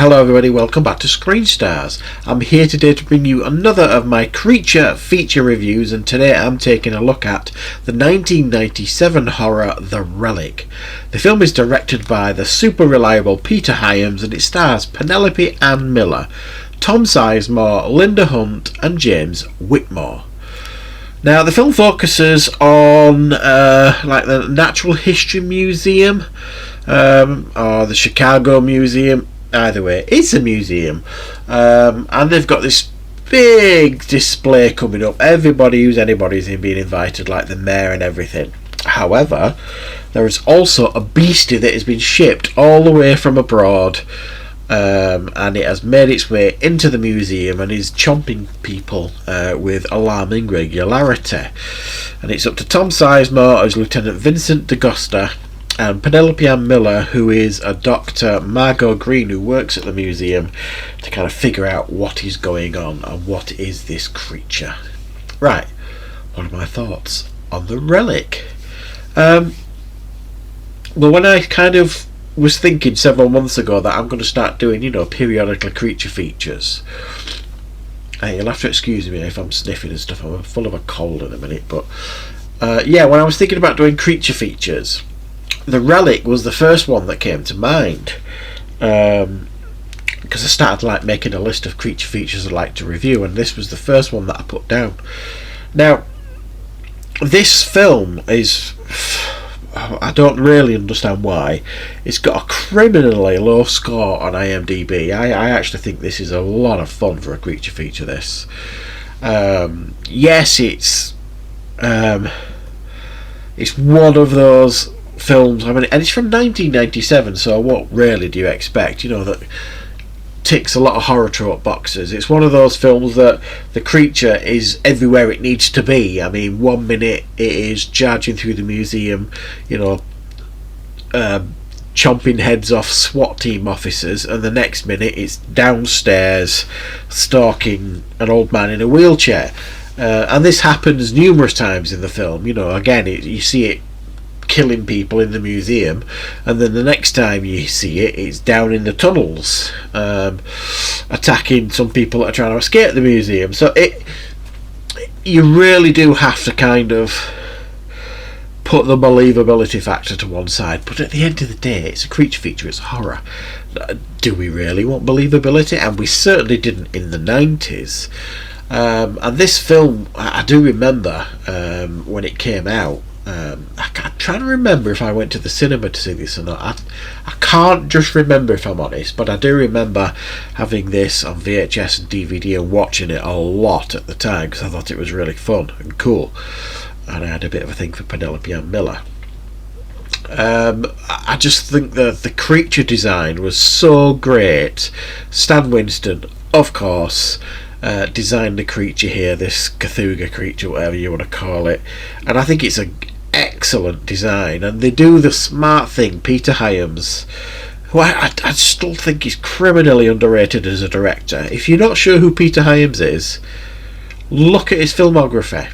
Hello everybody, welcome back to Screenstars. I'm here today to bring you another of my creature feature reviews, and today I'm taking a look at the 1997 horror The Relic. The film is directed by the super reliable Peter Hyams and it stars Penelope Ann Miller, Tom Sizemore, Linda Hunt and James Whitmore. Now the film focuses on like the Natural History Museum or the Chicago Museum. Either way, it's a museum, and they've got this big display coming up. Everybody who's anybody's being invited, like the mayor and everything. However, there is also a beastie that has been shipped all the way from abroad, and it has made its way into the museum and is chomping people with alarming regularity. And it's up to Tom Sizemore as Lieutenant Vincent DeGosta and Penelope Ann Miller, who is a Dr. Margot Green who works at the museum, to kind of figure out what is going on and what is this creature. Right, what are my thoughts on The Relic? Well, when I kind of was thinking several months ago that I'm going to start doing, periodically creature features. Hey, you'll have to excuse me if I'm sniffing and stuff. I'm full of a cold in a minute, but yeah, when I was thinking about doing creature features, The Relic was the first one that came to mind, because I started making a list of creature features I'd like to review, and this was the first one that I put down. Now, this film is, I don't really understand why, it's got a criminally low score on IMDb. I actually think this is a lot of fun for a creature feature, this. Yes, it's one of those films, and it's from 1997, so what really do you expect? That ticks a lot of horror trope boxes. It's one of those films that the creature is everywhere it needs to be. I mean, one minute it is charging through the museum, chomping heads off SWAT team officers, and the next minute it's downstairs stalking an old man in a wheelchair. And this happens numerous times in the film. Again, you see it killing people in the museum, and then the next time you see it, it's down in the tunnels, attacking some people that are trying to escape the museum. So you really do have to kind of put the believability factor to one side, but at the end of the day, it's a creature feature, it's horror. Do we really want believability? And we certainly didn't in the 90s. And this film, I do remember when it came out, I'm trying to remember if I went to the cinema to see this or not. I can't just remember, if I'm honest, but I do remember having this on VHS and DVD and watching it a lot at the time because I thought it was really fun and cool, and I had a bit of a thing for Penelope Ann Miller. I just think that the creature design was so great. Stan Winston, of course, designed the creature here, this Cthulhu creature, whatever you want to call it, and I think it's an excellent design. And they do the smart thing. Peter Hyams, who I still think is criminally underrated as a director. If you're not sure who Peter Hyams is, look at his filmography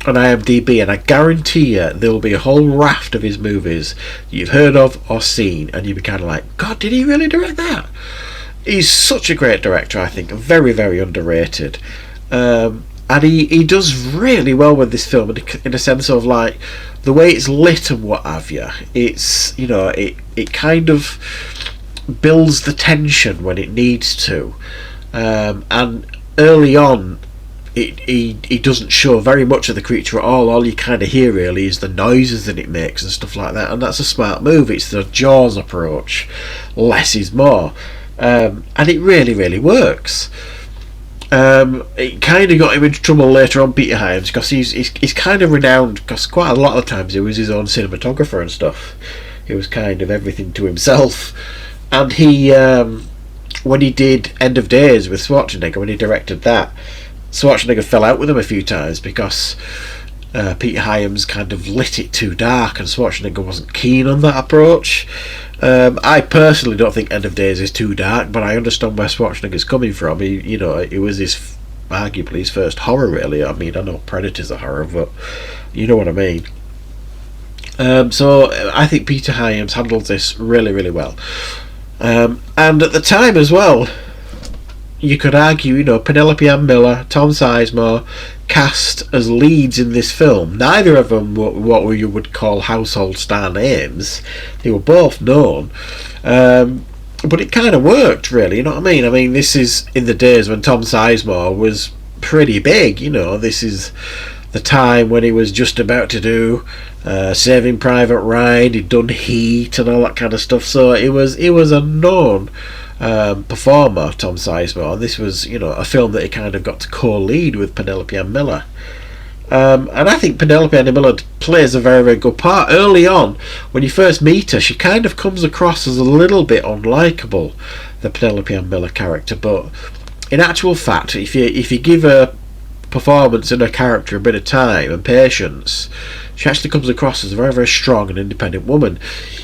on IMDb, and I guarantee you there will be a whole raft of his movies that you've heard of or seen, and you'll be kind of like, God, did he really direct that? He's such a great director, I think, very, very underrated. And he does really well with this film in a sense of the way it's lit and what have you. It's, it kind of builds the tension when it needs to. And early on, he doesn't show very much of the creature at all. All you kind of hear really is the noises that it makes and stuff like that. And that's a smart move. It's the Jaws approach. Less is more. And it really, really works. It kind of got him into trouble later on, Peter Hyams, because he's kind of renowned, because quite a lot of the times he was his own cinematographer and stuff. He was kind of everything to himself. And he, when he did End of Days with Schwarzenegger, when he directed that, Schwarzenegger fell out with him a few times because Peter Hyams kind of lit it too dark, and Schwarzenegger wasn't keen on that approach. I personally don't think End of Days is too dark, but I understand where Schwarzenegger's coming from. It was arguably his first horror, really. I mean, I know Predator's a horror, but you know what I mean. So I think Peter Hyams handled this really, really well. And at the time as well, you could argue, Penelope Ann Miller, Tom Sizemore, cast as leads in this film. Neither of them were what you would call household star names. They were both known. But it kind of worked, really, you know what I mean? I mean, this is in the days when Tom Sizemore was pretty big, This is the time when he was just about to do Saving Private Ryan. He'd done Heat and all that kind of stuff. So it was a known performer, Tom Sizemore. This was, a film that he kind of got to co-lead with Penelope Ann Miller. And I think Penelope Ann Miller plays a very, very good part. Early on, when you first meet her, she kind of comes across as a little bit unlikable, the Penelope Ann Miller character. But in actual fact, if you give her performance and her character a bit of time and patience, she actually comes across as a very, very strong and independent woman.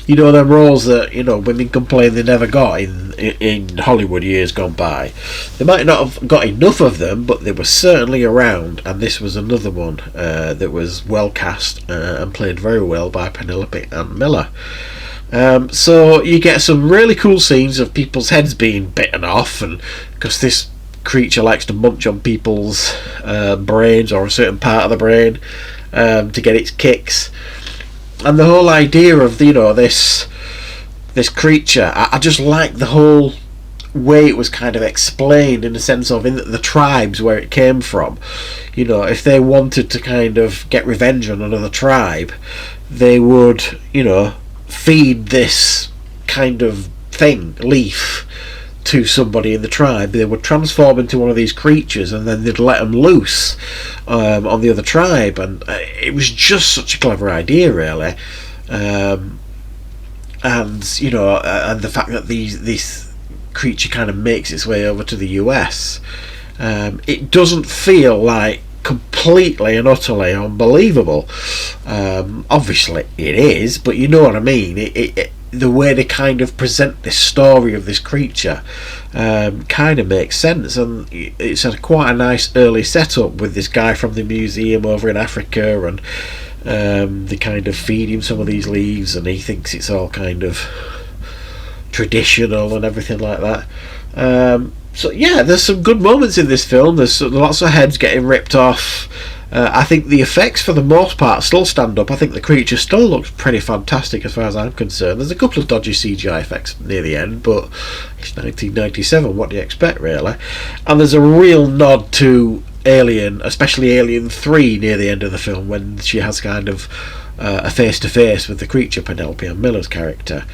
Them roles that women complain they never got in Hollywood years gone by. They might not have got enough of them, but they were certainly around, and this was another one that was well cast and played very well by Penelope Ann Miller. So you get some really cool scenes of people's heads being bitten off, and because this creature likes to munch on people's brains or a certain part of the brain to get its kicks. And the whole idea of this creature, I just like the whole way it was kind of explained, in the sense of in the tribes where it came from. If they wanted to kind of get revenge on another tribe, they would feed this kind of leaf to somebody in the tribe. They would transform into one of these creatures, and then they'd let them loose on the other tribe. And it was just such a clever idea, really. And the fact that this creature kind of makes its way over to the US, it doesn't feel like completely and utterly unbelievable. Obviously it is, but you know what I mean. The way they kind of present this story of this creature kind of makes sense, and it's quite a nice early setup with this guy from the museum over in Africa, and they kind of feed him some of these leaves, and he thinks it's all kind of traditional and everything like that. So yeah, there's some good moments in this film. There's lots of heads getting ripped off. I think the effects for the most part still stand up. I think the creature still looks pretty fantastic as far as I'm concerned. There's a couple of dodgy CGI effects near the end, but it's 1997, what do you expect, really? And there's a real nod to Alien, especially Alien 3 near the end of the film, when she has kind of a face-to-face with the creature, Penelope Ann Miller's character.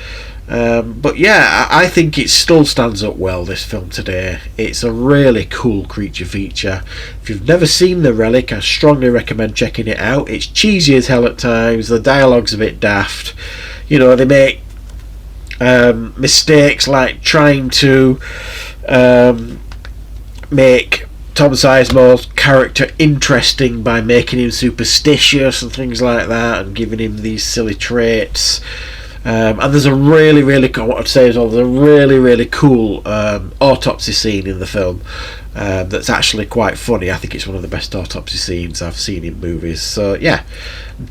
But yeah, I think it still stands up well, this film today. It's a really cool creature feature. If you've never seen The Relic, I strongly recommend checking it out. It's cheesy as hell at times, the dialogue's a bit daft. They make mistakes like trying to make Tom Sizemore's character interesting by making him superstitious and things like that, and giving him these silly traits. And there's a really, really cool, what I'd say is, there's a really, really cool autopsy scene in the film that's actually quite funny. I think it's one of the best autopsy scenes I've seen in movies. So yeah,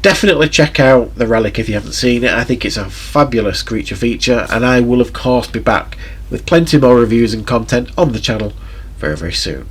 definitely check out The Relic if you haven't seen it. I think it's a fabulous creature feature, and I will of course be back with plenty more reviews and content on the channel very, very soon.